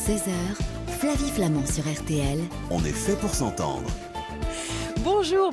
16h, Flavie Flamand sur RTL. On est fait pour s'entendre.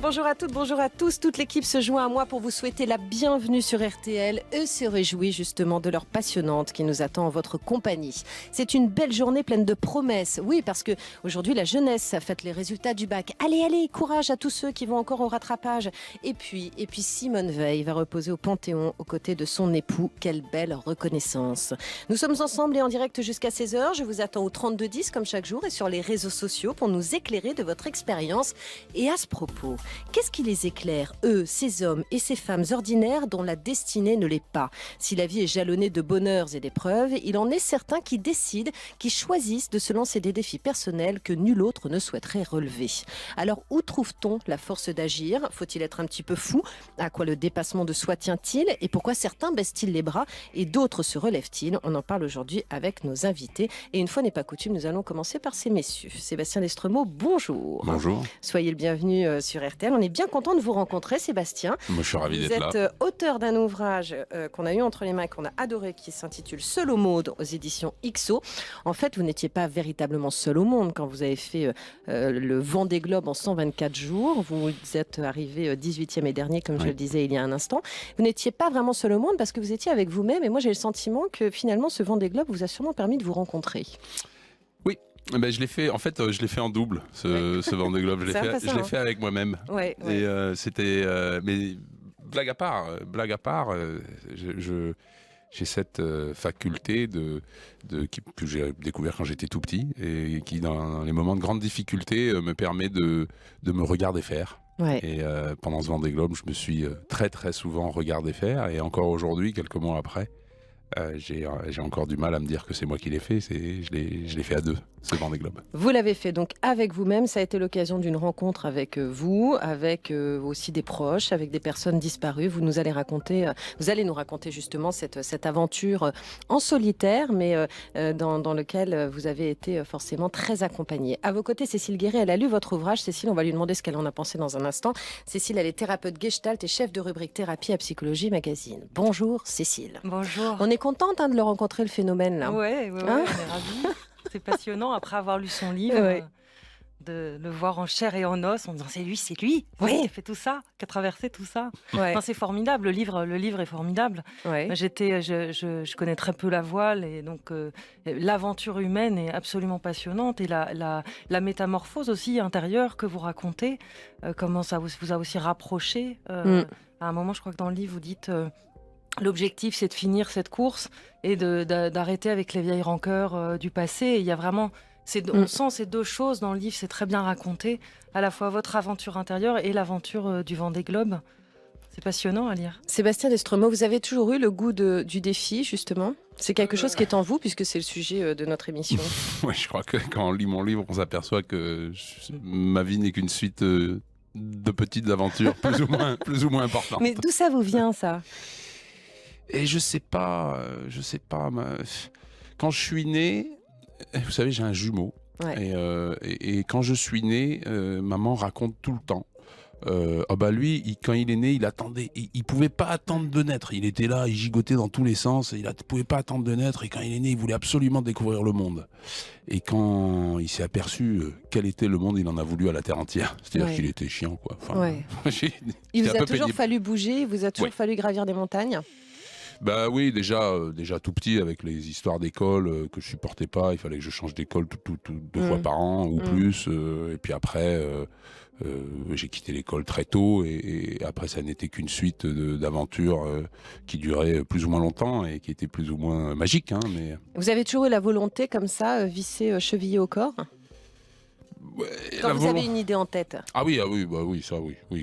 Bonjour à toutes, bonjour à tous. Toute l'équipe se joint à moi pour vous souhaiter la bienvenue sur RTL et se réjouit justement de l'heure passionnante qui nous attend en votre compagnie. C'est une belle journée pleine de promesses. Oui, parce que aujourd'hui la jeunesse fête les résultats du bac. Allez, courage à tous ceux qui vont encore au rattrapage. Et puis Simone Veil va reposer au Panthéon aux côtés de son époux. Quelle belle reconnaissance. Nous sommes ensemble et en direct jusqu'à 16h. Je vous attends au 3210 comme chaque jour et sur les réseaux sociaux pour nous éclairer de votre expérience. Et à ce propos, qu'est-ce qui les éclaire, eux, ces hommes et ces femmes ordinaires dont la destinée ne l'est pas? Si la vie est jalonnée de bonheurs et d'épreuves, il en est certains qui décident, qui choisissent de se lancer des défis personnels que nul autre ne souhaiterait relever. Alors, où trouve-t-on la force d'agir? Faut-il être un petit peu fou? À quoi le dépassement de soi tient-il? Et pourquoi certains baissent-ils les bras et d'autres se relèvent-ils? On en parle aujourd'hui avec nos invités. Et une fois n'est pas coutume, nous allons commencer par ces messieurs. Sébastien Destremaux, bonjour. Bonjour. Soyez le bienvenu sur RTL. On est bien content de vous rencontrer, Sébastien. Moi, je suis ravi d'être là. Vous êtes auteur d'un ouvrage qu'on a eu entre les mains, qu'on a adoré, qui s'intitule Seul au monde aux éditions XO. En fait, vous n'étiez pas véritablement seul au monde quand vous avez fait le Vendée Globe en 124 jours. Vous êtes arrivé 18e et dernier, comme je le disais il y a un instant. Vous n'étiez pas vraiment seul au monde parce que vous étiez avec vous-même. Et moi, j'ai le sentiment que finalement, ce Vendée Globe vous a sûrement permis de vous rencontrer. Oui. Ben, je l'ai fait en double, ce Vendée Globe. Je l'ai fait avec moi-même. Ouais. Et c'était, mais blague à part, j'ai cette faculté que j'ai découvert quand j'étais tout petit et qui, dans les moments de grande difficulté, me permet de me regarder faire. Ouais. Et pendant ce Vendée Globe, je me suis très très souvent regardé faire, et encore aujourd'hui, quelques mois après, j'ai encore du mal à me dire que c'est moi qui l'ai fait. Je l'ai fait à deux, ce Vendée Globe. Vous l'avez fait donc avec vous-même. Ça a été l'occasion d'une rencontre avec vous, avec aussi des proches, avec des personnes disparues. Vous allez nous raconter justement cette aventure en solitaire, mais dans lequel vous avez été forcément très accompagnée. À vos côtés, Cécile Guéret, elle a lu votre ouvrage. Cécile, on va lui demander ce qu'elle en a pensé dans un instant. Cécile, elle est thérapeute gestalt et chef de rubrique thérapie à Psychologie Magazine. Bonjour Cécile. Bonjour. On est contente de le rencontrer, le phénomène là. Oui, on est ravis. C'est passionnant après avoir lu son livre, de le voir en chair et en os, en disant c'est lui, qui a fait tout ça, qui a traversé tout ça. Ouais. Non, c'est formidable, le livre est formidable. Ouais. Je connais très peu la voile, et donc l'aventure humaine est absolument passionnante, et la métamorphose aussi intérieure que vous racontez, comment ça vous a aussi rapproché. À un moment, je crois que dans le livre, vous dites... l'objectif, c'est de finir cette course et d'arrêter avec les vieilles rancœurs du passé. Et il y a vraiment, on sent ces deux choses dans le livre, c'est très bien raconté, à la fois votre aventure intérieure et l'aventure du Vendée Globe. C'est passionnant à lire. Sébastien Destremaux, vous avez toujours eu le goût du défi, justement? C'est quelque chose qui est en vous, puisque c'est le sujet de notre émission. Oui, je crois que quand on lit mon livre, on s'aperçoit que ma vie n'est qu'une suite de petites aventures plus ou moins importantes. Mais d'où ça vous vient, ça? Et je sais pas. Quand je suis né, vous savez, j'ai un jumeau. Ouais. Et quand je suis né, maman raconte tout le temps. Lui, quand il est né, il attendait. Il pouvait pas attendre de naître. Il était là, il gigotait dans tous les sens. Il pouvait pas attendre de naître. Et quand il est né, il voulait absolument découvrir le monde. Et quand il s'est aperçu quel était le monde, il en a voulu à la terre entière. C'est-à-dire qu'il était chiant, quoi. Enfin, il vous a toujours fallu bouger. Il vous a toujours fallu gravir des montagnes. Bah oui, déjà tout petit, avec les histoires d'école que je supportais pas, il fallait que je change d'école deux fois par an ou plus. Et puis après, j'ai quitté l'école très tôt, et après ça n'était qu'une suite d'aventures qui duraient plus ou moins longtemps et qui étaient plus ou moins magiques. Hein, mais... Vous avez toujours eu la volonté comme ça, vissée, chevillée au corps? Ouais, quand vous avez une idée en tête. Oui,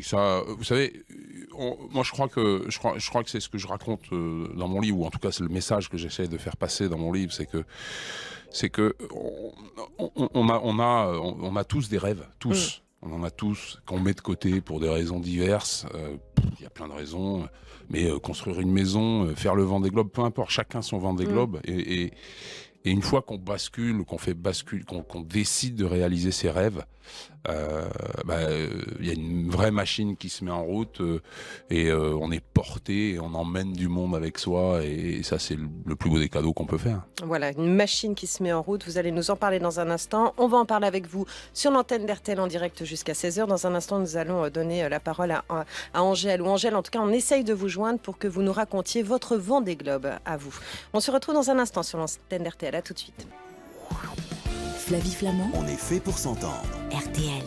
ça, vous savez, moi je crois que c'est ce que je raconte dans mon livre, ou en tout cas c'est le message que j'essaie de faire passer dans mon livre, c'est que on a tous des rêves, tous. On en a tous, qu'on met de côté pour des raisons diverses. Il y a plein de raisons, mais construire une maison, faire le Vendée Globe, peu importe, chacun son Vendée Globe, Et une fois qu'on bascule, qu'on décide de réaliser ses rêves, y a une vraie machine qui se met en route et on est porté, et on emmène du monde avec soi et ça c'est le plus beau des cadeaux qu'on peut faire. Voilà, une machine qui se met en route, vous allez nous en parler dans un instant. On va en parler avec vous sur l'antenne d'RTL en direct jusqu'à 16h. Dans un instant, nous allons donner la parole à Angèle, ou Angèle, en tout cas on essaye de vous joindre pour que vous nous racontiez votre Vendée Globe à vous. On se retrouve dans un instant sur l'antenne d'RTL, à tout de suite. Flavie Flamand, On est fait pour s'entendre. RTL.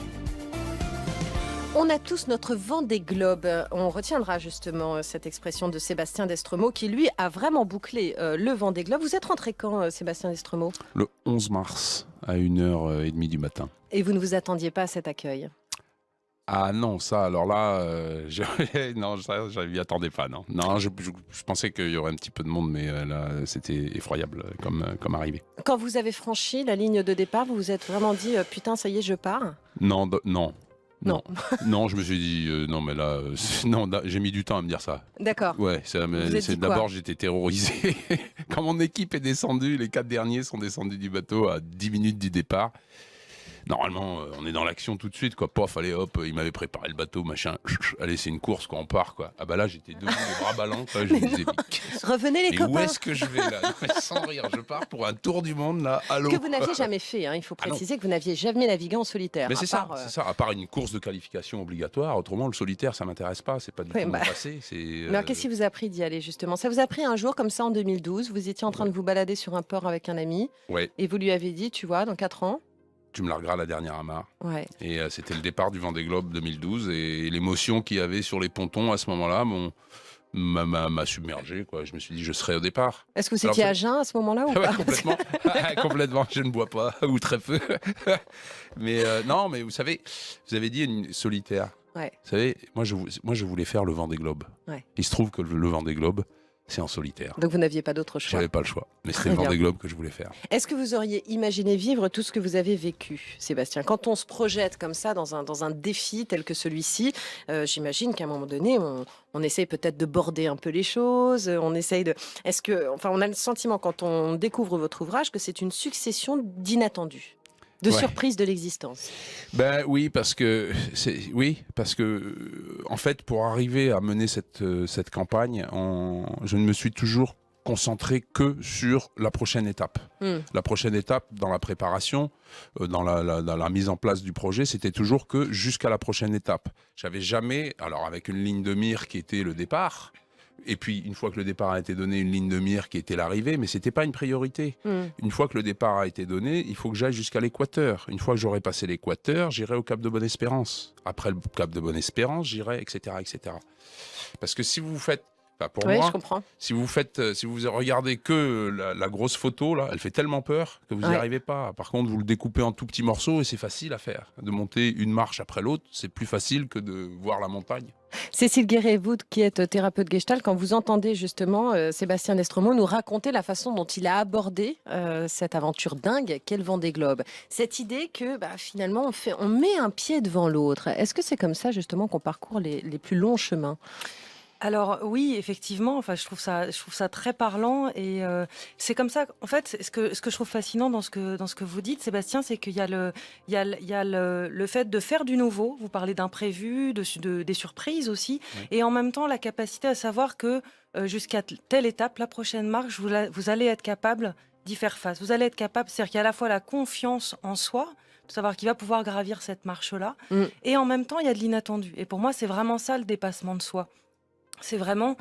On a tous notre Vendée Globe. On retiendra justement cette expression de Sébastien Destremaux qui, lui, a vraiment bouclé le Vendée Globe. Vous êtes rentré quand, Sébastien Destremaux ? Le 11 mars à 1h30 du matin. Et vous ne vous attendiez pas à cet accueil ? Ah non, ça, alors là, non, ça, je m'y attendais pas, non. Non, je pensais qu'il y aurait un petit peu de monde, mais là, c'était effroyable comme arrivée. Quand vous avez franchi la ligne de départ, vous vous êtes vraiment dit « Putain, ça y est, je pars ». Non. Non, je me suis dit, non, mais là, j'ai mis du temps à me dire ça. D'accord. Ouais, d'abord, j'étais terrorisé. Quand mon équipe est descendue, les 4 derniers sont descendus du bateau à 10 minutes du départ. Normalement, on est dans l'action tout de suite, quoi. Pof, allez, hop, il m'avait préparé le bateau, machin. Allez, c'est une course, quoi, on part, quoi. Ah bah là, j'étais debout, les bras ballants, quoi. Je me disais, revenez les copains. Où est-ce que je vais, là? Sans rire, je pars pour un tour du monde, là, à l'eau. Que vous n'aviez jamais fait, hein. Il faut préciser que vous n'aviez jamais navigué en solitaire. Mais c'est ça, à part une course de qualification obligatoire. Autrement, le solitaire, ça m'intéresse pas, c'est pas du tout mon passé. Mais alors, qu'est-ce qui vous a pris d'y aller, justement? Ça vous a pris un jour, comme ça, en 2012, vous étiez en train de vous balader sur un port avec un ami, et vous lui avez dit, tu vois, dans 4 ans, tu me largueras la dernière amarre. Ouais. Et c'était le départ du Vendée Globe 2012. Et l'émotion qu'il y avait sur les pontons à ce moment-là m'a submergé, quoi. Je me suis dit, je serai au départ. Est-ce que vous étiez à jeun à ce moment-là ou pas? Complètement. Complètement. Je ne bois pas, ou très peu. Mais non, mais vous savez, vous avez dit une solitaire. Ouais. Vous savez, moi, je voulais faire le Vendée Globe. Ouais. Il se trouve que le Vendée Globe, c'est en solitaire. Donc vous n'aviez pas d'autre choix. J'avais pas le choix, mais c'était le Vendée Globe que je voulais faire. Est-ce que vous auriez imaginé vivre tout ce que vous avez vécu, Sébastien? Quand on se projette comme ça dans un défi tel que celui-ci, j'imagine qu'à un moment donné, on essaye peut-être de border un peu les choses. On essaye de. On a le sentiment quand on découvre votre ouvrage que c'est une succession d'inattendus. De surprise de l'existence. Ben oui, parce que en fait, pour arriver à mener cette campagne, je ne me suis toujours concentré que sur la prochaine étape. La prochaine étape dans la préparation, dans la mise en place du projet, c'était toujours que jusqu'à la prochaine étape. J'avais jamais, alors avec une ligne de mire qui était le départ. Et puis, une fois que le départ a été donné, une ligne de mire qui était l'arrivée, mais ce n'était pas une priorité. Une fois que le départ a été donné, il faut que j'aille jusqu'à l'équateur. Une fois que j'aurai passé l'équateur, j'irai au Cap de Bonne-Espérance. Après le Cap de Bonne-Espérance, j'irai, etc., etc. Parce que si vous faites... pour moi, je comprends. Si vous regardez que la grosse photo, là, elle fait tellement peur que vous n'y arrivez pas. Par contre, vous le découpez en tout petits morceaux et c'est facile à faire. De monter une marche après l'autre, c'est plus facile que de voir la montagne. Cécile Guéret, vous qui êtes thérapeute Gestalt, quand vous entendez justement Sébastien Destremaux nous raconter la façon dont il a abordé cette aventure dingue qu'est le Vendée Globe, cette idée que finalement on met un pied devant l'autre, est-ce que c'est comme ça justement qu'on parcourt les plus longs chemins? Alors oui, effectivement, je trouve ça très parlant et c'est comme ça. En fait, ce que je trouve fascinant dans ce que vous dites, Sébastien, c'est qu'il y a le fait de faire du nouveau. Vous parlez d'imprévus, des surprises aussi, et en même temps la capacité à savoir que jusqu'à telle étape, la prochaine marche, vous allez être capable d'y faire face. Vous allez être capable, c'est-à-dire qu'il y a à la fois la confiance en soi, de savoir qu'il va pouvoir gravir cette marche-là, et en même temps il y a de l'inattendu. Et pour moi, c'est vraiment ça le dépassement de soi. C'est vraiment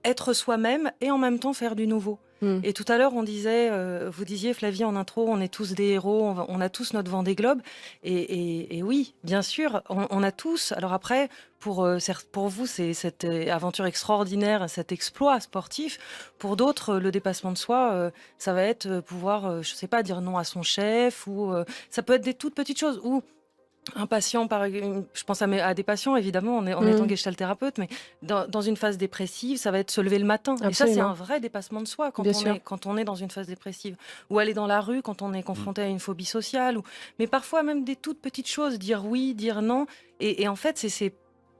être soi-même et en même temps faire du nouveau. Et tout à l'heure, vous disiez, Flavie, en intro, on est tous des héros, on a tous notre Vendée Globe. Et oui, bien sûr, on a tous. Alors après, pour vous, c'est cette aventure extraordinaire, cet exploit sportif. Pour d'autres, le dépassement de soi, ça va être pouvoir, je sais pas, dire non à son chef, ou ça peut être des toutes petites choses, ou un patient, je pense à des patients, évidemment, en étant gestalthérapeute, mais dans une phase dépressive, ça va être se lever le matin. Absolument. Et ça, c'est un vrai dépassement de soi quand on est dans une phase dépressive. Ou aller dans la rue quand on est confronté à une phobie sociale. Mais parfois, même des toutes petites choses, dire oui, dire non. Et en fait, c'est ces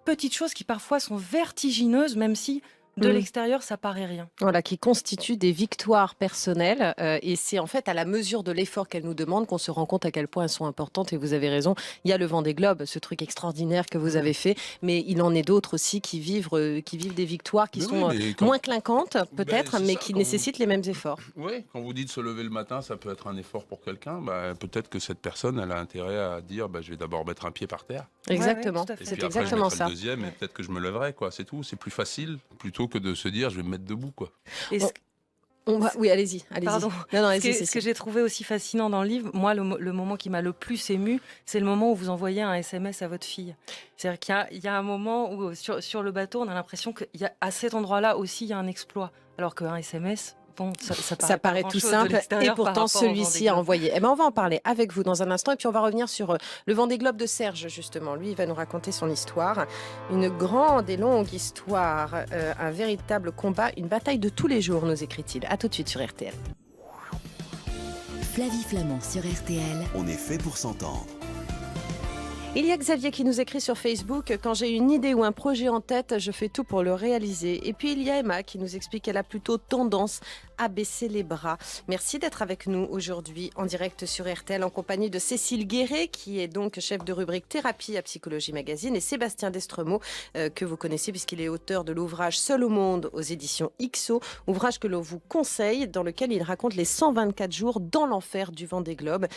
petites choses qui parfois sont vertigineuses, même si De l'extérieur, ça paraît rien. Voilà, qui constituent des victoires personnelles. Et c'est en fait à la mesure de l'effort qu'elles nous demandent qu'on se rend compte à quel point elles sont importantes. Et vous avez raison, il y a le Vendée Globe, ce truc extraordinaire que vous avez fait, mais il en est d'autres aussi qui vivent des victoires qui sont moins clinquantes peut-être, mais qui nécessitent les mêmes efforts. Oui, quand vous dites se lever le matin, ça peut être un effort pour quelqu'un. Peut-être que cette personne, elle a intérêt à dire je vais d'abord mettre un pied par terre. Exactement, ouais, c'est puis après, exactement je ça. Le deuxième, et peut-être que je me lèverai, quoi. C'est tout. C'est plus facile plutôt que de se dire je vais me mettre debout, quoi. Oui, allez-y. Pardon. Non, Ce que j'ai trouvé aussi fascinant dans le livre, moi, le moment qui m'a le plus ému, c'est le moment où vous envoyez un SMS à votre fille. C'est-à-dire qu'il y a un moment où, sur le bateau, on a l'impression qu'à cet endroit-là aussi, il y a un exploit. Alors qu'un SMS... Bon, ça paraît tout simple et pourtant celui-ci a envoyé. On va en parler avec vous dans un instant et puis on va revenir sur le Vendée Globe de Serge justement. Lui, il va nous raconter son histoire, une grande et longue histoire, un véritable combat, une bataille de tous les jours, nous écrit-il. À tout de suite sur RTL. Flavie Flamand sur RTL. On est fait pour s'entendre. Il y a Xavier qui nous écrit sur Facebook « Quand j'ai une idée ou un projet en tête, je fais tout pour le réaliser ». Et puis il y a Emma qui nous explique qu'elle a plutôt tendance à baisser les bras. Merci d'être avec nous aujourd'hui en direct sur RTL en compagnie de Cécile Guéret qui est donc chef de rubrique Thérapie à Psychologie Magazine et Sébastien Destremaux que vous connaissez puisqu'il est auteur de l'ouvrage Seul au monde aux éditions XO, ouvrage que l'on vous conseille dans lequel il raconte les 124 jours dans l'enfer du Vendée Globe,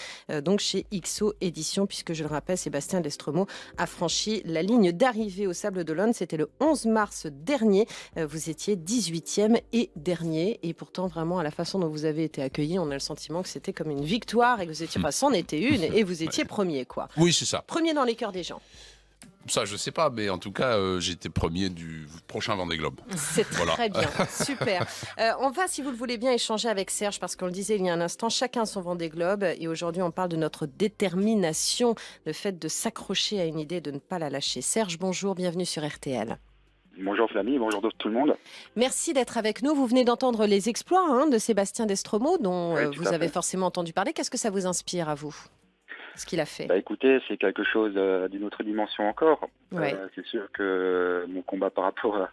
donc chez XO Éditions puisque je le rappelle Sébastien Destremaux a franchi la ligne d'arrivée au Sable d'Olonne. C'était le 11 mars dernier. Vous étiez 18e et dernier. Et pourtant, vraiment, à la façon dont vous avez été accueillis, on a le sentiment que c'était comme une victoire et que vous étiez, c'en était une et vous étiez premier, quoi. Oui, c'est ça. Premier dans les cœurs des gens. Ça, je sais pas, mais en tout cas, j'étais premier du prochain Vendée Globe. C'est très bien, super. On va, si vous le voulez bien, échanger avec Serge, parce qu'on le disait il y a un instant, chacun son Vendée Globe. Et aujourd'hui, on parle de notre détermination, le fait de s'accrocher à une idée, de ne pas la lâcher. Serge, bonjour, bienvenue sur RTL. Bonjour Flavie, bonjour tout le monde. Merci d'être avec nous. Vous venez d'entendre les exploits de Sébastien Destremaux, dont vous avez forcément entendu parler. Qu'est-ce que ça vous inspire à vous ? Ce qu'il a fait. Écoutez, c'est quelque chose d'une autre dimension encore. Ouais. C'est sûr que mon combat par rapport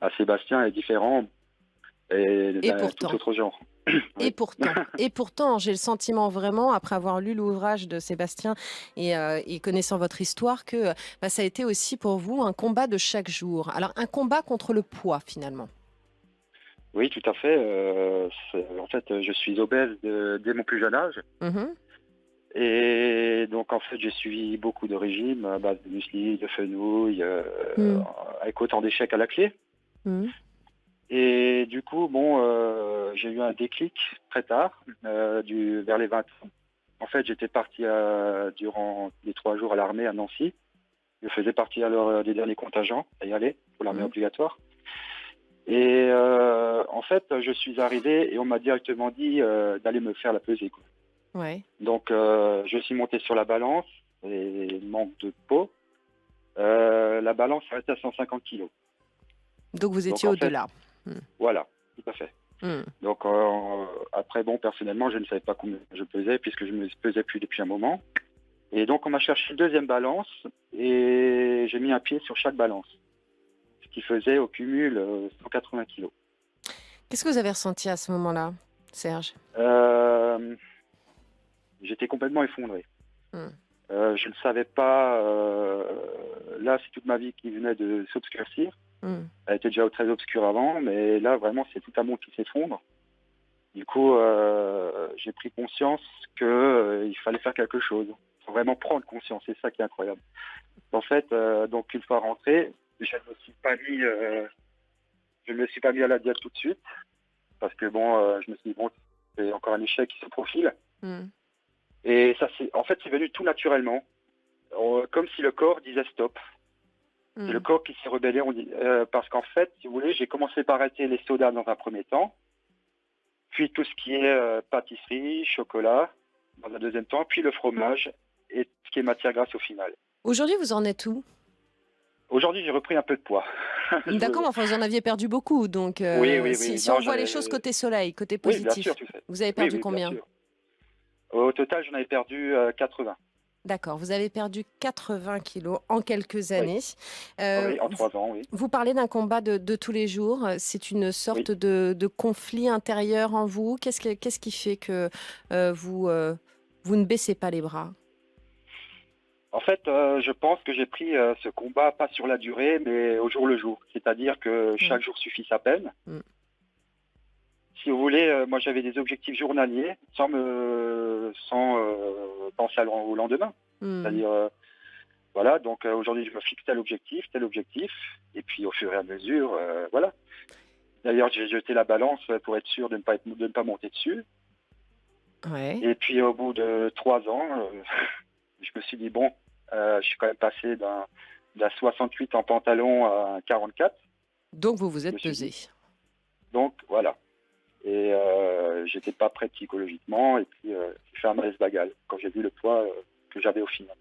à Sébastien est différent et pourtant. tout autre genre. Et pourtant, j'ai le sentiment vraiment, après avoir lu l'ouvrage de Sébastien et connaissant votre histoire, que ça a été aussi pour vous un combat de chaque jour. Alors, un combat contre le poids, finalement. Oui, tout à fait. En fait, je suis obèse dès mon plus jeune âge. Mm-hmm. Et donc, en fait, j'ai suivi beaucoup de régimes à base de muesli, de fenouil, avec autant d'échecs à la clé. Mm. Et du coup, j'ai eu un déclic très tard, vers les 20 ans. En fait, j'étais parti durant les 3 jours à l'armée à Nancy. Je faisais partie alors des derniers contingents à y aller pour l'armée obligatoire. Et en fait, je suis arrivé et on m'a directement dit d'aller me faire la pesée, quoi. Ouais. Donc, je suis monté sur la balance et manque de peau. La balance restait à 150 kilos. Donc, vous étiez au-delà. Voilà, tout à fait. Mm. Donc, après, personnellement, je ne savais pas combien je pesais puisque je ne me pesais plus depuis un moment. Et donc, on m'a cherché une deuxième balance et j'ai mis un pied sur chaque balance. Ce qui faisait au cumul 180 kilos. Qu'est-ce que vous avez ressenti à ce moment-là, Serge ? J'étais complètement effondré. Mm. Je ne savais pas... là, c'est toute ma vie qui venait de s'obscurcir. Mm. Elle était déjà très obscure avant, mais là, vraiment, c'est tout un monde qui s'effondre. Du coup, j'ai pris conscience qu'il fallait faire quelque chose. Il faut vraiment prendre conscience, c'est ça qui est incroyable. En fait, donc une fois rentré, je ne me suis pas mis à la diète tout de suite, parce que je me suis dit, c'est encore un échec qui se profile. Mm. Et ça, c'est venu tout naturellement, comme si le corps disait stop. C'est le corps qui s'est rebellé, parce qu'en fait, si vous voulez, j'ai commencé par arrêter les sodas dans un premier temps, puis tout ce qui est pâtisserie, chocolat dans un deuxième temps, puis le fromage et ce qui est matière grasse au final. Aujourd'hui, vous en êtes où ? Aujourd'hui, j'ai repris un peu de poids. D'accord, enfin, vous en aviez perdu beaucoup, donc oui. Si on voit les choses côté soleil, côté positif, bien sûr, tu sais. Vous avez perdu combien ? Au total, j'en avais perdu 80. D'accord, vous avez perdu 80 kilos en quelques années. Oui, en 3 ans, oui. Vous parlez d'un combat de tous les jours. C'est une sorte Oui. de conflit intérieur en vous. Qu'est-ce qui fait que vous ne baissez pas les bras? En fait, je pense que j'ai pris ce combat pas sur la durée, mais au jour le jour. C'est-à-dire que chaque jour suffit sa peine. Mm. Si vous voulez, moi j'avais des objectifs journaliers sans penser au lendemain. Mm. C'est-à-dire, voilà, donc aujourd'hui je me fixe tel objectif, et puis au fur et à mesure, voilà. D'ailleurs, j'ai jeté la balance pour être sûr de ne pas monter dessus. Ouais. Et puis au bout de 3 ans, je me suis dit, bon, je suis quand même passé d'un 68 en pantalon à un 44. Donc vous vous Je me êtes suis pesé. Donc voilà. Et j'étais pas prêt psychologiquement. Et puis j'ai fait un malaise vagal quand j'ai vu le poids que j'avais au final.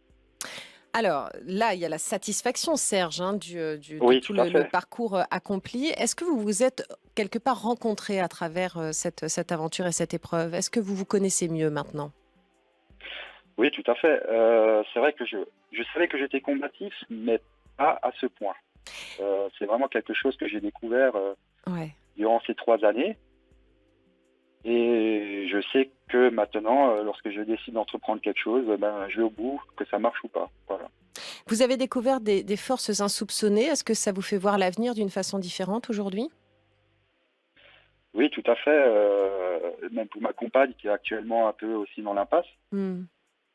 Alors là, il y a la satisfaction, Serge, hein, de Oui, tout tout à le fait. parcours accompli. Est-ce que vous vous êtes quelque part rencontré à travers cette aventure et cette épreuve? Est-ce que vous vous connaissez mieux maintenant? Oui, tout à fait. C'est vrai que je savais que j'étais combatif, mais pas à ce point. C'est vraiment quelque chose que j'ai découvert Ouais. durant ces 3 années. Et je sais que maintenant, lorsque je décide d'entreprendre quelque chose, je vais au bout, que ça marche ou pas. Voilà. Vous avez découvert des forces insoupçonnées. Est-ce que ça vous fait voir l'avenir d'une façon différente aujourd'hui? Oui, tout à fait. Même pour ma compagne qui est actuellement un peu aussi dans l'impasse. Hmm.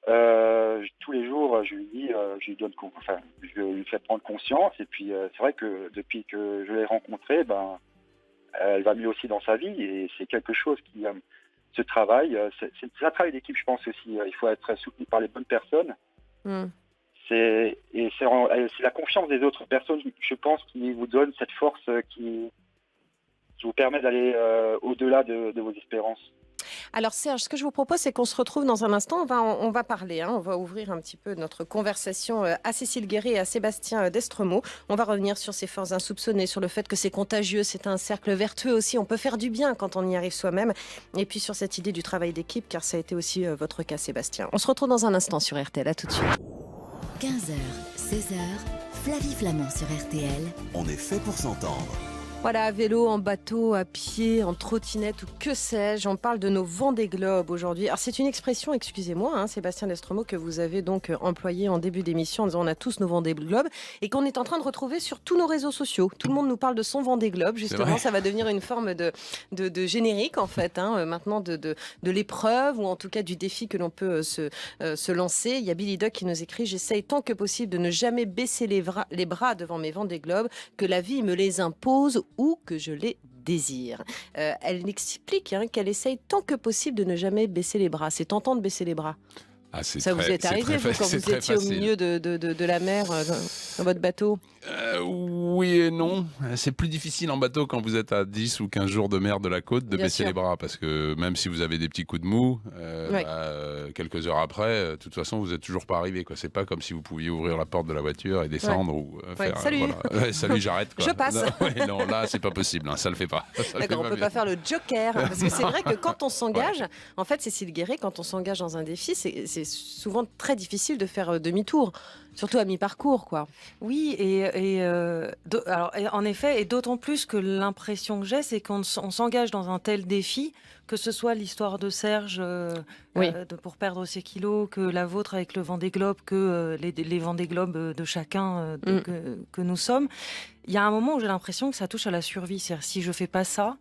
Tous les jours, je lui fais prendre conscience. Et puis, c'est vrai que depuis que je l'ai rencontrée, elle va mieux aussi dans sa vie. Et c'est quelque chose qui se travaille. C'est un travail d'équipe, je pense aussi. Il faut être soutenu par les bonnes personnes. Hmm. C'est la confiance des autres personnes, je pense, qui vous donne cette force qui vous permet d'aller au-delà de vos espérances. Alors Serge, ce que je vous propose, c'est qu'on se retrouve dans un instant. On va parler, on va ouvrir un petit peu notre conversation à Cécile Guéret et à Sébastien Destremaux. On va revenir sur ces forces insoupçonnées, sur le fait que c'est contagieux, c'est un cercle vertueux aussi. On peut faire du bien quand on y arrive soi-même. Et puis sur cette idée du travail d'équipe, car ça a été aussi votre cas, Sébastien. On se retrouve dans un instant sur RTL. À tout de suite. 15h, 16h, Flavie Flamand sur RTL. On est fait pour s'entendre. Voilà, à vélo, en bateau, à pied, en trottinette ou que sais-je. On parle de nos Vendée Globes aujourd'hui. Alors c'est une expression, excusez-moi, Sébastien Destremaux, que vous avez donc employée en début d'émission en disant on a tous nos Vendée Globes et qu'on est en train de retrouver sur tous nos réseaux sociaux. Tout le monde nous parle de son Vendée Globe, justement. Ça va devenir une forme de générique en fait, maintenant de l'épreuve ou en tout cas du défi que l'on peut se lancer. Il y a Billy Duck qui nous écrit: j'essaye tant que possible de ne jamais baisser les bras devant mes Vendée Globes, que la vie me les impose ou que je les désire. Elle explique qu'elle essaye tant que possible de ne jamais baisser les bras. C'est tentant de baisser les bras. Ça vous est arrivé, vous, quand vous étiez au milieu de la mer dans votre bateau? Oui et non. C'est plus difficile en bateau quand vous êtes à 10 ou 15 jours de mer de la côte de baisser les bras, parce que même si vous avez des petits coups de mou, quelques heures après, de toute façon, vous n'êtes toujours pas arrivé. C'est pas comme si vous pouviez ouvrir la porte de la voiture et descendre ou faire... Salut, salut, j'arrête. Je passe. Non, là, c'est pas possible. Ça le fait pas. D'accord, on peut pas faire le joker. Parce que c'est vrai que quand on s'engage, en fait, Cécile Guéret, quand on s'engage dans un défi, c'est souvent très difficile de faire demi-tour. Surtout à mi-parcours, quoi. Oui, alors, en effet, et d'autant plus que l'impression que j'ai, c'est qu'on s'engage dans un tel défi, que ce soit l'histoire de Serge pour perdre ses kilos, que la vôtre avec le Vendée Globe, que les Vendée Globes de chacun que nous sommes. Il y a un moment où j'ai l'impression que ça touche à la survie. C'est-à-dire, si je fais pas ça...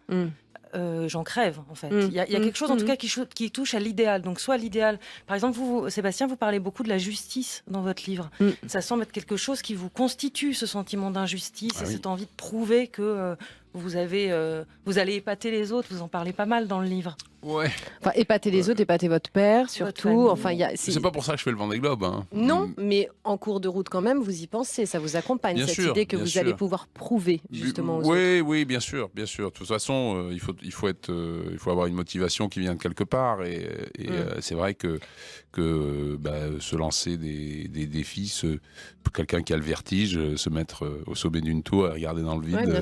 j'en crève en fait. Il y a quelque chose en tout cas qui touche à l'idéal. Donc soit l'idéal, par exemple vous, Sébastien, vous parlez beaucoup de la justice dans votre livre. Ça semble être quelque chose qui vous constitue, ce sentiment d'injustice et cette envie de prouver que vous allez épater les autres. Vous en parlez pas mal dans le livre. Ouais. Enfin, épater les autres, épater votre père, surtout. C'est pas pour ça que je fais le Vendée Globe. Non, mais en cours de route quand même, vous y pensez, ça vous accompagne, cette idée que vous allez pouvoir prouver justement aux autres. Oui, bien sûr. De toute façon, il faut avoir une motivation qui vient de quelque part, et c'est vrai que se lancer des défis, pour quelqu'un qui a le vertige, se mettre au sommet d'une tour et regarder dans le vide,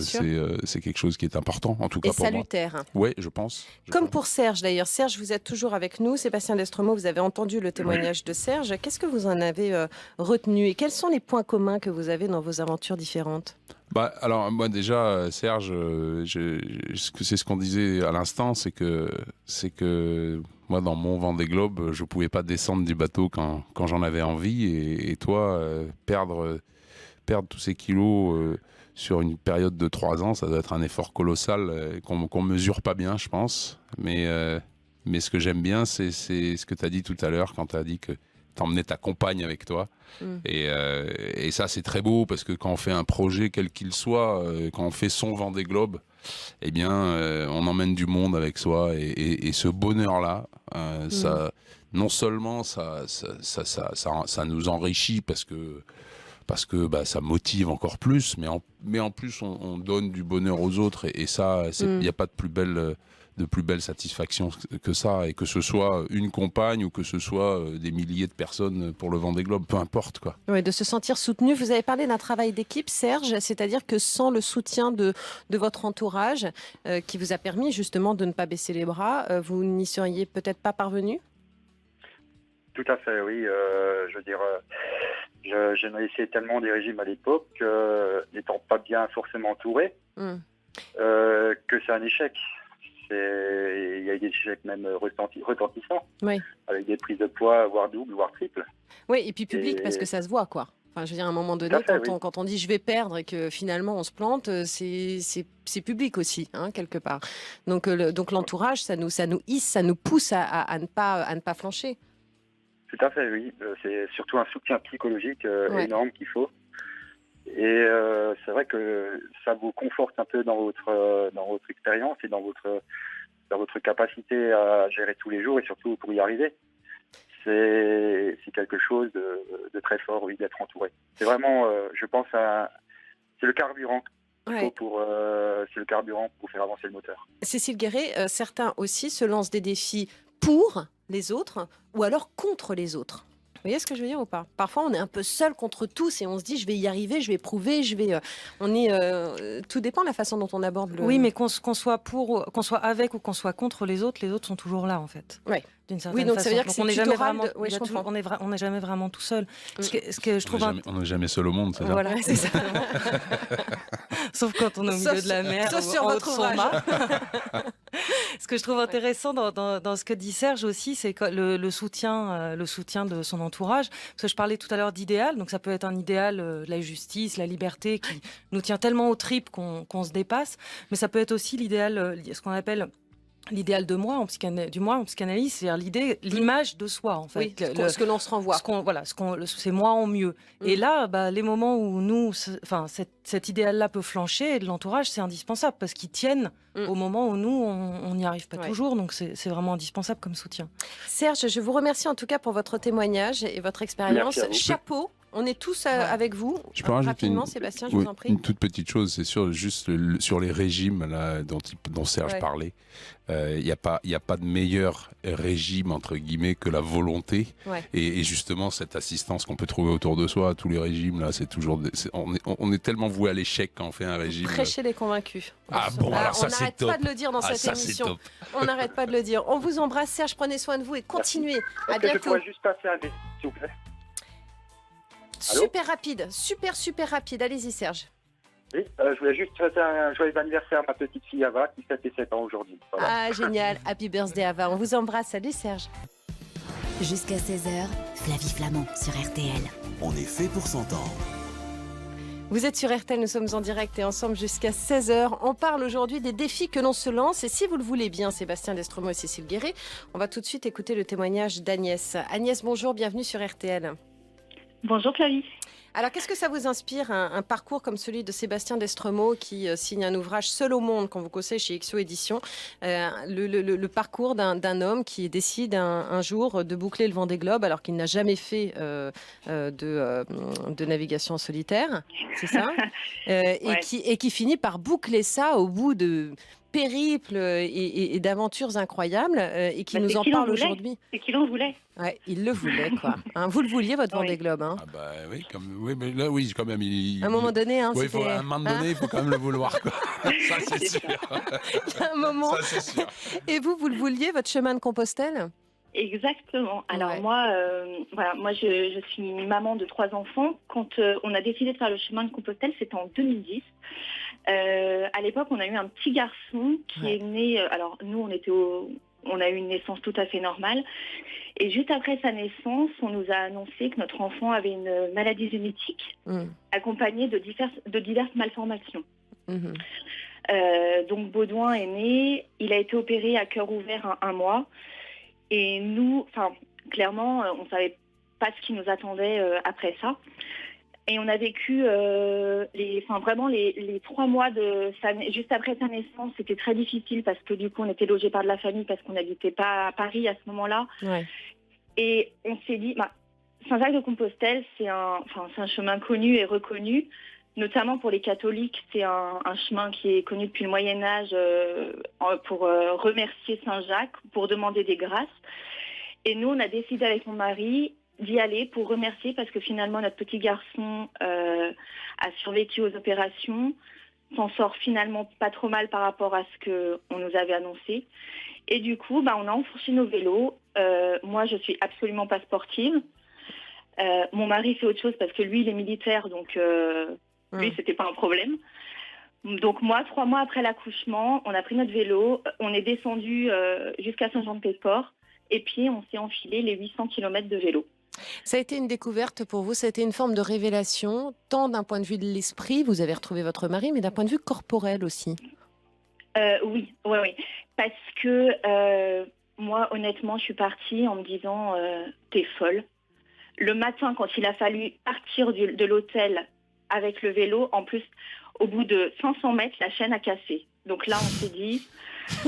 c'est quelque chose qui est important, en tout cas et pour moi. salutaire. Oui, je pense. Comme pour Serge d'ailleurs. Serge, vous êtes toujours avec nous. Sébastien Destremaux, vous avez entendu le témoignage de Serge. Qu'est-ce que vous en avez retenu et quels sont les points communs que vous avez dans vos aventures différentes ? Alors moi déjà, Serge, c'est ce qu'on disait à l'instant, c'est que moi dans mon Vendée Globe, je pouvais pas descendre du bateau quand j'en avais envie, et toi perdre tous ces kilos sur une période de 3 ans, ça doit être un effort colossal qu'on mesure pas bien, je pense. Mais ce que j'aime bien, c'est ce que tu as dit tout à l'heure quand tu as dit que t'emmenais ta compagne avec toi. Et ça, c'est très beau parce que quand on fait un projet, quel qu'il soit, quand on fait son Vendée Globe, eh bien, on emmène du monde avec soi. Et ce bonheur-là, ça, non seulement ça nous enrichit parce que ça motive encore plus, mais en plus, on donne du bonheur aux autres. Et ça, il n'y a pas de plus belle satisfaction que ça, et que ce soit une compagne ou que ce soit des milliers de personnes pour le Vendée Globe, peu importe quoi. Oui, de se sentir soutenu. Vous avez parlé d'un travail d'équipe, Serge, c'est-à-dire que sans le soutien de votre entourage, qui vous a permis justement de ne pas baisser les bras, vous n'y seriez peut-être pas parvenu ? Tout à fait, oui. Je veux dire, je n'ai essayé tellement des régimes à l'époque, n'étant pas bien forcément entouré, que c'est un échec. Il y a eu des échecs même retentissants, avec des prises de poids, voire double, voire triple. Oui, et puis public, parce que ça se voit, quoi. Enfin, je veux dire, à un moment donné, quand on dit je vais perdre et que finalement on se plante, c'est public aussi, hein, quelque part. Donc l'entourage, ça nous hisse, ça nous pousse à ne pas flancher. Tout à fait, oui. C'est surtout un soutien psychologique énorme qu'il faut. Et c'est vrai que ça vous conforte un peu dans votre expérience et dans votre capacité à gérer tous les jours, et surtout pour y arriver. C'est quelque chose de très fort, oui, d'être entouré. C'est vraiment, je pense, c'est le carburant. C'est le carburant pour faire avancer le moteur. Cécile Guéret, certains aussi se lancent des défis pour les autres ou alors contre les autres. Vous voyez ce que je veux dire ou pas ? Parfois, on est un peu seul contre tous et on se dit je vais y arriver, je vais prouver, tout dépend de la façon dont on aborde le... Oui, mais qu'on soit avec ou qu'on soit contre les autres sont toujours là en fait. Ouais. D'une certaine façon. Ça veut dire que on n'est jamais vraiment, on n'est jamais vraiment tout seul. Ce que je trouve on n'est jamais seul au monde, c'est ça ? Voilà, c'est ça. Sauf quand on est au milieu de la mer, sauf sur votre ouvrage. Ce que je trouve intéressant dans ce que dit Serge aussi, c'est que le soutien de son entourage. Parce que je parlais tout à l'heure d'idéal, donc ça peut être un idéal de la justice, la liberté, qui nous tient tellement aux tripes qu'on se dépasse. Mais ça peut être aussi l'idéal, ce qu'on appelle l'idéal de moi en psychanalyse, c'est-à-dire l'image de soi en fait. Oui, ce que l'on se renvoie. C'est moi en mieux. Et là, les moments où cet idéal-là peut flancher, et de l'entourage, c'est indispensable parce qu'ils tiennent au moment où nous, on n'y arrive pas toujours. Donc c'est vraiment indispensable comme soutien. Serge, je vous remercie en tout cas pour votre témoignage et votre expérience. Chapeau. On est tous avec vous. Je peux rajouter rapidement, Sébastien, je vous en prie. Une toute petite chose, c'est juste sur les régimes là, dont Serge parlait. Il n'y a pas de meilleur régime, entre guillemets, que la volonté. Et justement, cette assistance qu'on peut trouver autour de soi, tous les régimes, là, c'est toujours... on est tellement voué à l'échec quand on fait un régime. Prêcher les convaincus. Alors ça, c'est top. On n'arrête pas de le dire dans cette émission. On n'arrête pas de le dire. On vous embrasse, Serge, prenez soin de vous et continuez. À bientôt. Je pourrais juste passer un dé, s'il vous plaît. Super rapide, super rapide. Allez-y, Serge. Oui, je voulais juste souhaiter un joyeux anniversaire à ma petite fille Ava qui fête ses 7 ans aujourd'hui. Voilà. Ah, génial. Happy birthday, Ava. On vous embrasse. Salut, Serge. Jusqu'à 16h, Flavie Flamand sur RTL. On est fait pour s'entendre. Vous êtes sur RTL, nous sommes en direct et ensemble jusqu'à 16h. On parle aujourd'hui des défis que l'on se lance. Et si vous le voulez bien, Sébastien Destremaux et Cécile Guéret, on va tout de suite écouter le témoignage d'Agnès. Agnès, bonjour, bienvenue sur RTL. Bonjour Flavie. Alors, qu'est-ce que ça vous inspire, un parcours comme celui de Sébastien Destremaux qui signe un ouvrage Seul au monde, qu'on vous conseille chez XO Éditions, le parcours d'un homme qui décide un jour de boucler le Vendée Globe alors qu'il n'a jamais fait de navigation en solitaire, c'est ça et qui finit par boucler ça au bout de périples et d'aventures incroyables et qui nous en parle aujourd'hui. C'est qu'il en voulait. Ouais, il le voulait, quoi. Hein, vous le vouliez, votre Vendée Globe, hein? Ah bah oui, mais là, oui, quand même. À un moment donné, hein, à un moment donné, il faut quand même le vouloir, quoi. Ça, c'est sûr. Il y a un moment. Ça, c'est sûr. Et vous le vouliez, votre chemin de Compostelle? Exactement. Alors moi, je suis maman de 3 enfants. Quand on a décidé de faire le chemin de Compostelle, c'était en 2010. À l'époque, on a eu un petit garçon qui est né. Alors nous, on a eu une naissance tout à fait normale. Et juste après sa naissance, on nous a annoncé que notre enfant avait une maladie génétique accompagnée de diverses malformations. Donc Baudouin est né. Il a été opéré à cœur ouvert un mois. Et nous, clairement, on ne savait pas ce qui nous attendait après ça. Et on a vécu les 3 mois juste après sa naissance, c'était très difficile parce que du coup, on était logés par de la famille parce qu'on n'habitait pas à Paris à ce moment-là. Ouais. Et on s'est dit, Saint-Jacques-de-Compostelle, c'est un chemin connu et reconnu. Notamment pour les catholiques, c'est un chemin qui est connu depuis le Moyen-Âge pour remercier Saint-Jacques, pour demander des grâces. Et nous, on a décidé avec mon mari d'y aller pour remercier parce que finalement, notre petit garçon a survécu aux opérations, s'en sort finalement pas trop mal par rapport à ce qu'on nous avait annoncé. Et du coup, on a enfourché nos vélos. Moi, je suis absolument pas sportive. Mon mari fait autre chose parce que lui, il est militaire, donc... Lui, c'était pas un problème. Donc moi, 3 mois après l'accouchement, on a pris notre vélo, on est descendu jusqu'à Saint-Jean-de-Pied-de-Port et puis on s'est enfilé les 800 km de vélo. Ça a été une découverte pour vous, ça a été une forme de révélation, tant d'un point de vue de l'esprit, vous avez retrouvé votre mari, mais d'un point de vue corporel aussi. Oui. Parce que moi, honnêtement, je suis partie en me disant t'es folle. Le matin, quand il a fallu partir de l'hôtel avec le vélo, en plus, au bout de 500 mètres, la chaîne a cassé. Donc là, on s'est dit,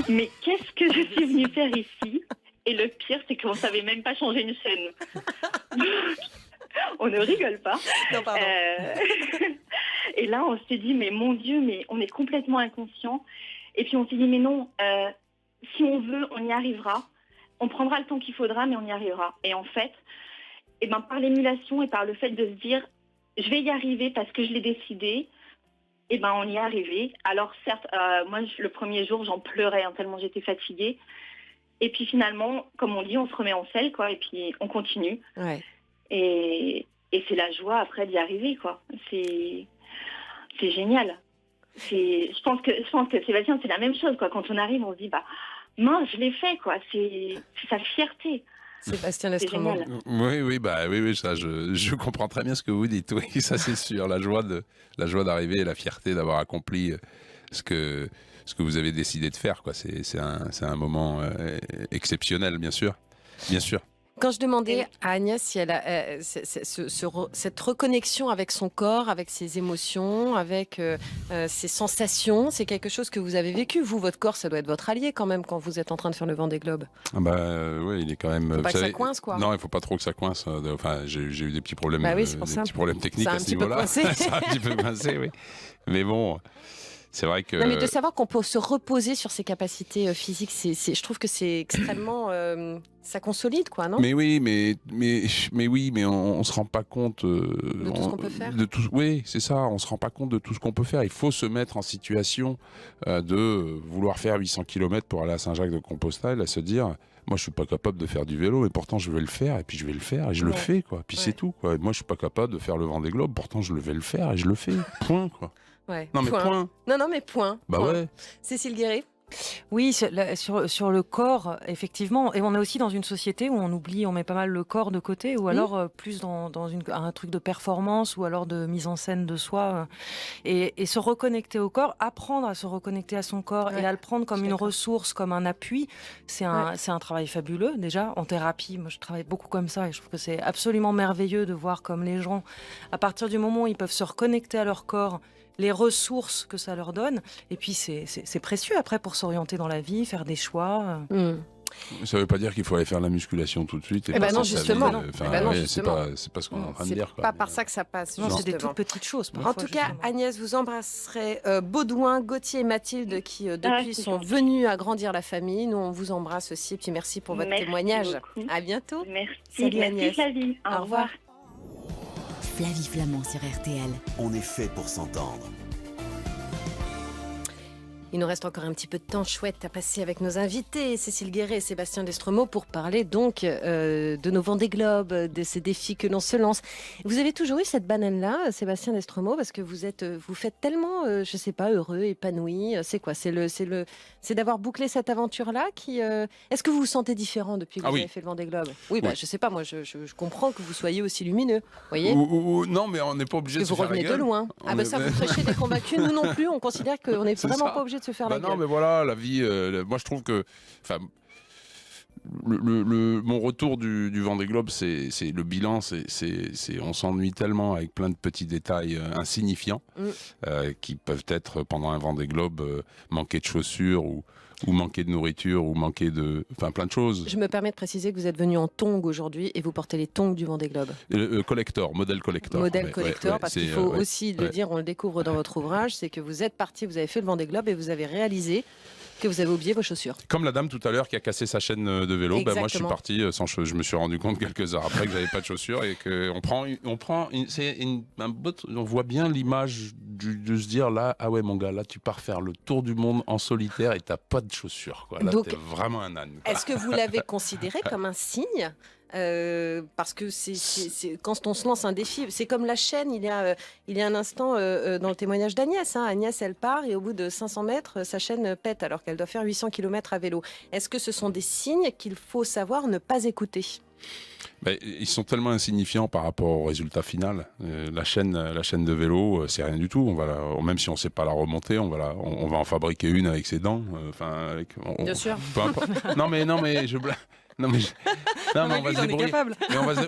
mais qu'est-ce que je suis venue faire ici? Et le pire, c'est qu'on ne savait même pas changer une chaîne. On ne rigole pas. Non, pardon. Et là, on s'est dit, mais mon Dieu, mais on est complètement inconscient. Et puis on s'est dit, mais non, si on veut, on y arrivera. On prendra le temps qu'il faudra, mais on y arrivera. Et en fait, par l'émulation et par le fait de se dire, je vais y arriver parce que je l'ai décidé, on y est arrivé. Alors certes, moi, le premier jour, j'en pleurais tellement j'étais fatiguée. Et puis finalement, comme on dit, on se remet en selle, quoi, et puis on continue. Ouais. Et c'est la joie après d'y arriver, quoi. C'est génial. Je pense que Sébastien, c'est la même chose, quoi. Quand on arrive, on se dit, mince, je l'ai fait, quoi. C'est sa fierté. Sébastien Lestremont. Oui, ça, je comprends très bien ce que vous dites. Oui, ça c'est sûr. La joie d'arriver et la fierté d'avoir accompli ce que vous avez décidé de faire, quoi. C'est un moment exceptionnel, bien sûr. Bien sûr. Quand je demandais à Agnès si elle a cette reconnexion avec son corps, avec ses émotions, avec ses sensations, c'est quelque chose que vous avez vécu. Vous, votre corps, ça doit être votre allié quand même quand vous êtes en train de faire le Vendée Globe. Oui, il est quand même... Faut pas que ça coince, quoi. Non, il ne faut pas trop que ça coince. Enfin, j'ai eu des petits problèmes, petits problèmes techniques à ce niveau-là. Ça a un petit peu coincé, oui. Mais bon... C'est vrai que... Non, mais de savoir qu'on peut se reposer sur ses capacités physiques, je trouve que c'est extrêmement... ça consolide, quoi, non? Mais oui, mais on se rend pas compte... de tout ce qu'on peut faire. Oui, c'est ça, on se rend pas compte de tout ce qu'on peut faire. Il faut se mettre en situation de vouloir faire 800 km pour aller à Saint-Jacques-de-Compostelle, à se dire... Moi, je suis pas capable de faire du vélo, mais pourtant, je vais le faire, et puis je vais le faire, et je le fais, quoi. Puis c'est tout, quoi. Moi, je suis pas capable de faire le Vendée Globe, pourtant, je vais le faire, et je le fais. Point, quoi. Ouais. Non, mais point. Non, mais point. Point. Ouais. Cécile Guéret. Oui, sur le corps, effectivement. Et on est aussi dans une société où on met pas mal le corps de côté, ou alors plus dans un truc de performance, ou alors de mise en scène de soi. Et se reconnecter au corps, apprendre à se reconnecter à son corps et à le prendre comme une ressource, comme un appui, c'est un travail fabuleux. Déjà, en thérapie, moi je travaille beaucoup comme ça, et je trouve que c'est absolument merveilleux de voir comme les gens, à partir du moment où ils peuvent se reconnecter à leur corps, les ressources que ça leur donne. Et puis, c'est précieux après pour s'orienter dans la vie, faire des choix. Ça ne veut pas dire qu'il faut aller faire la musculation tout de suite. Non, justement. C'est pas ce qu'on est en train de dire. C'est pas par ça que ça passe. Non, c'est des toutes petites choses. En tout cas, Agnès, vous embrasserez Baudouin, Gauthier et Mathilde qui, depuis, sont venus agrandir la famille. Nous, on vous embrasse aussi. Puis merci pour votre témoignage. Beaucoup. À bientôt. Merci. Salut Agnès. Flavie. Au revoir. Flavie Flamand sur RTL. On est fait pour s'entendre. Il nous reste encore un petit peu de temps chouette à passer avec nos invités, Cécile Guéret et Sébastien Destremaux, pour parler donc de nos Vendée Globe, de ces défis que l'on se lance. Vous avez toujours eu cette banane-là, Sébastien Destremaux, parce que vous faites tellement, je sais pas, heureux, épanoui. C'est quoi ? C'est d'avoir bouclé cette aventure-là qui. Est-ce que vous vous sentez différent depuis que vous avez fait le Vendée Globe ? Oui, bah, je sais pas, moi je comprends que vous soyez aussi lumineux, voyez ? Non, mais on n'est pas obligé de se faire la gueule. Vous revenez de loin. Ça, vous prêchez des convaincus. Nous non plus, on considère qu'on n'est vraiment pas obligé de se faire la gueule. Non, mais voilà, la vie. Moi, je trouve que. Mon retour du Vendée Globe, c'est le bilan. On s'ennuie tellement avec plein de petits détails insignifiants qui peuvent être pendant un Vendée Globe manquer de chaussures ou manquer de nourriture ou manquer de. Enfin, plein de choses. Je me permets de préciser que vous êtes venu en tongs aujourd'hui et vous portez les tongs du Vendée Globe. Collector, modèle collector. Modèle collector, parce qu'il faut aussi le dire, on le découvre dans votre ouvrage, c'est que vous êtes parti, vous avez fait le Vendée Globe et vous avez réalisé que vous avez oublié vos chaussures. Comme la dame tout à l'heure qui a cassé sa chaîne de vélo, moi je suis parti sans chaussures. Je me suis rendu compte quelques heures après que j'avais pas de chaussures et qu'on on voit bien l'image de se dire là, ah ouais mon gars, là tu pars faire le tour du monde en solitaire et t'as pas de chaussures. Quoi. Là t'es vraiment un âne. Quoi. Est-ce que vous l'avez considéré comme un signe ? Parce que quand on se lance un défi, c'est comme la chaîne, il y a un instant dans le témoignage d'Agnès. Agnès, elle part et au bout de 500 mètres, sa chaîne pète alors qu'elle doit faire 800 km à vélo. Est-ce que ce sont des signes qu'il faut savoir ne pas écouter ? Ils sont tellement insignifiants par rapport au résultat final. La chaîne de vélo, c'est rien du tout. Même si on ne sait pas la remonter, on va en fabriquer une avec ses dents. Bien sûr. Non mais je blague. Non mais on va se débrouiller.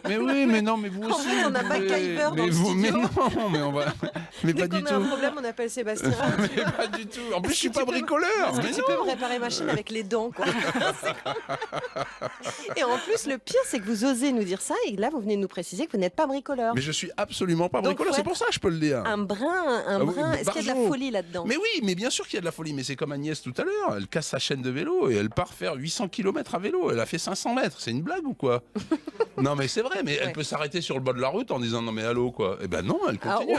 Mais oui, mais non, mais vous aussi. On n'a pas MacGyver dans le studio. Mais non, mais on va. Mais pas du tout. Dès qu'on a un problème, on appelle Sébastien. Mais pas du tout. En plus, je suis pas bricoleur. Est-ce que tu peux me réparer ma chaîne avec les dents, quoi. Et en plus, le pire, c'est que vous osez nous dire ça, et là, vous venez de nous préciser que vous n'êtes pas bricoleur. Mais je suis absolument pas bricoleur. C'est pour ça que je peux le dire. Un brin. Est-ce qu'il y a de la folie là-dedans ? Mais oui, mais bien sûr qu'il y a de la folie. Mais c'est comme Agnès tout à l'heure. Elle casse sa chaîne de vélo et elle part faire 800 km à vélo. Elle a fait 500 mètres. C'est une blague ou quoi ? Non, mais c'est vrai. Mais elle peut s'arrêter sur le bas de la route en disant non, mais allô, quoi. Eh ben non, elle continue.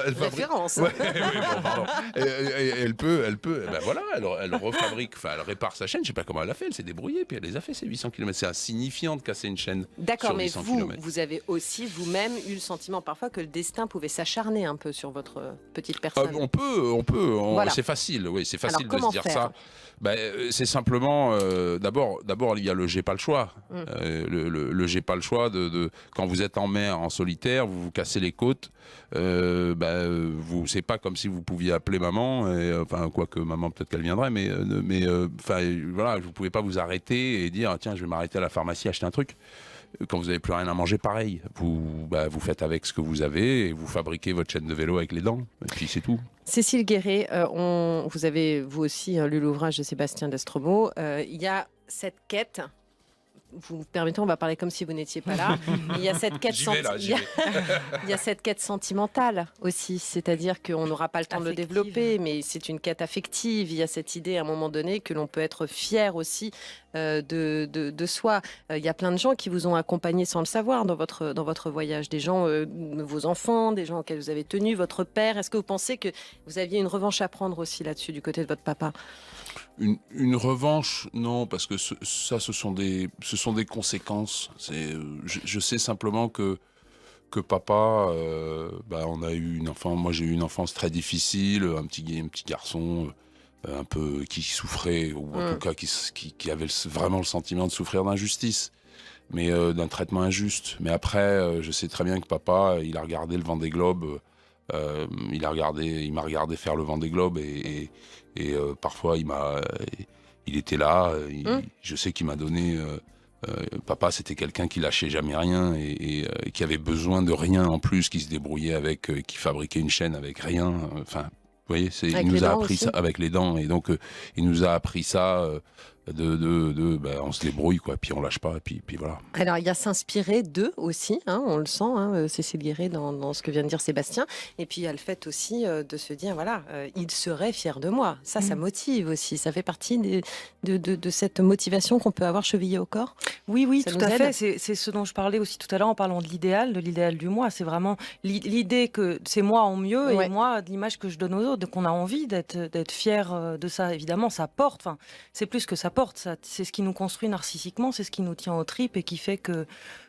Elle référence. Ouais, bon, pardon. Et elle peut. Eh ben voilà, elle refabrique. Enfin, elle répare sa chaîne. Je sais pas comment elle a fait. Elle s'est débrouillée. Puis elle les a fait ces 800 km. C'est insignifiant de casser une chaîne. D'accord, mais vous avez aussi vous-même eu le sentiment parfois que le destin pouvait s'acharner un peu sur votre petite personne. On peut. Voilà. C'est facile. Oui, c'est facile Alors, de se dire ça. C'est simplement, d'abord, il y a le j'ai pas le choix. Le j'ai pas le choix de quand vous êtes en mer, en solitaire, vous vous cassez les côtes. C'est pas comme si vous pouviez appeler maman. Quoique maman, peut-être qu'elle viendrait, mais voilà, vous pouvez pas vous arrêter et dire tiens, je vais m'arrêter à la pharmacie acheter un truc. Quand vous n'avez plus rien à manger, pareil. Vous faites avec ce que vous avez et vous fabriquez votre chaîne de vélo avec les dents. Et puis c'est tout. Cécile Guéret, vous avez vous aussi lu l'ouvrage de Sébastien Destremaux. Il y a cette quête. Vous me permettez, on va parler comme si vous n'étiez pas là. Il y a cette quête, il y a cette quête sentimentale aussi, c'est-à-dire qu'on n'aura pas le temps de le développer, mais c'est une quête affective. Il y a cette idée à un moment donné que l'on peut être fier aussi de soi. Il y a plein de gens qui vous ont accompagné sans le savoir dans votre voyage, des gens, vos enfants, des gens auxquels vous avez tenu, votre père. Est-ce que vous pensez que vous aviez une revanche à prendre aussi là-dessus du côté de votre papa ? Une revanche, non, parce que ce sont des conséquences. Je sais simplement que papa, on a eu moi j'ai eu une enfance très difficile, un petit garçon un peu qui souffrait, ou en tout cas qui avait vraiment le sentiment de souffrir d'injustice, mais d'un traitement injuste. Mais après, je sais très bien que papa, il a regardé le Vendée Globe. Il m'a regardé faire le Vendée Globe et parfois il était là. Je sais qu'il m'a donné. Papa, c'était quelqu'un qui lâchait jamais rien et qui avait besoin de rien en plus, qui se débrouillait avec, qui fabriquait une chaîne avec rien. Enfin, vous voyez, il nous a appris ça avec les dents et donc il nous a appris ça on se débrouille, quoi, puis on lâche pas, puis voilà. Alors, il y a s'inspirer d'eux aussi, on le sent, Cécile Guéret, dans ce que vient de dire Sébastien. Et puis, il y a le fait aussi de se dire, voilà, il serait fier de moi. Ça motive aussi. Ça fait partie de cette motivation qu'on peut avoir chevillée au corps. Oui, ça tout nous à aide. fait. C'est ce dont je parlais aussi tout à l'heure en parlant de l'idéal du moi. C'est vraiment l'idée que c'est moi en mieux et moi, l'image que je donne aux autres. Donc, on a envie d'être fier de ça. Évidemment, ça porte. Enfin, c'est plus que ça porte. C'est ce qui nous construit narcissiquement, c'est ce qui nous tient aux tripes et qui fait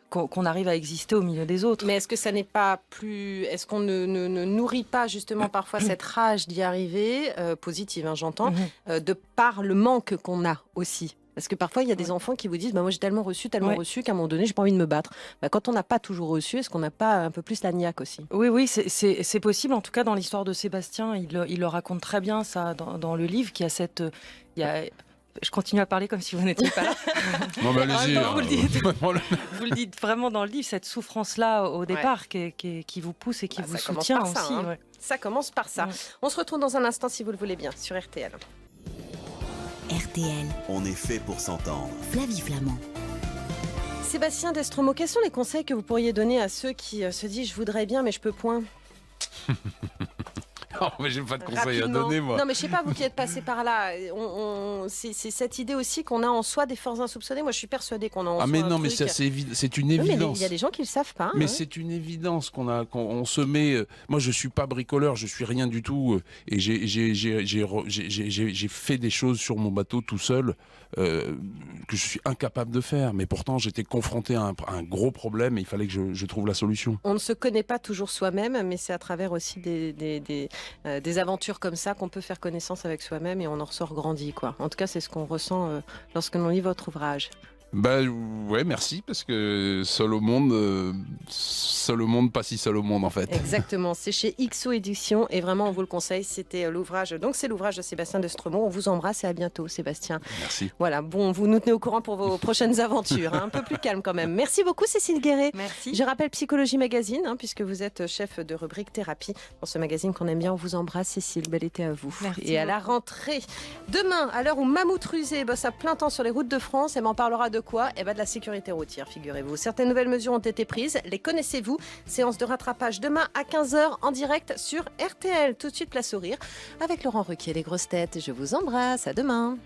qu'on arrive à exister au milieu des autres. Mais est-ce que ça n'est pas plus... Est-ce qu'on ne nourrit pas justement parfois cette rage d'y arriver, positive, j'entends, de par le manque qu'on a aussi? Parce que parfois, il y a des enfants qui vous disent moi j'ai tellement reçu qu'à un moment donné, j'ai pas envie de me battre. Quand on n'a pas toujours reçu, est-ce qu'on n'a pas un peu plus la niaque aussi? Oui, c'est possible. En tout cas, dans l'histoire de Sébastien, il le raconte très bien, ça, dans le livre, qu'il y a cette... Je continue à parler comme si vous n'étiez pas là. Non, mais allez-y. Vous le dites vraiment dans le livre, cette souffrance-là au départ qui vous pousse et qui vous soutient aussi. Ça commence par ça. On se retrouve dans un instant, si vous le voulez bien, sur RTL. RTL. On est fait pour s'entendre. Flavie Flamand. Sébastien Destromo, quels sont les conseils que vous pourriez donner à ceux qui se disent je voudrais bien mais je peux point? Non, mais j'ai pas de conseils à donner, moi. Non, mais je sais pas, vous qui êtes passé par là, c'est cette idée aussi qu'on a en soi des forces insoupçonnées. Moi, je suis persuadée qu'on a en soi mais non, un mais truc. c'est une évidence. Il y a des gens qui le savent pas. Mais c'est une évidence qu'on se met. Moi, je suis pas bricoleur, je suis rien du tout, et j'ai fait des choses sur mon bateau tout seul que je suis incapable de faire. Mais pourtant, j'étais confronté à un gros problème et il fallait que je trouve la solution. On ne se connaît pas toujours soi-même, mais c'est à travers aussi des aventures comme ça qu'on peut faire connaissance avec soi-même et on en ressort grandi, quoi. En tout cas, c'est ce qu'on ressent lorsque l'on lit votre ouvrage. Ouais, merci, parce que seul au monde, pas si seul au monde en fait. Exactement, c'est chez XO Éditions et vraiment on vous le conseille, c'était l'ouvrage, donc c'est l'ouvrage de Sébastien Destromo. On vous embrasse et à bientôt Sébastien. Merci. Voilà, bon, vous nous tenez au courant pour vos prochaines aventures, un peu plus calme quand même. Merci beaucoup Cécile Guéret. Merci. Je rappelle Psychologie Magazine, puisque vous êtes chef de rubrique thérapie dans ce magazine qu'on aime bien. On vous embrasse Cécile, bel été à vous. Merci et à la rentrée, demain, à l'heure où Mammouth Rusé bosse à plein temps sur les routes de France, elle m'en parlera de quoi? De la sécurité routière, figurez-vous. Certaines nouvelles mesures ont été prises, les connaissez-vous? Séance de rattrapage demain à 15h en direct sur RTL. Tout de suite, place au rire avec Laurent Ruquier, les grosses têtes. Je vous embrasse, à demain.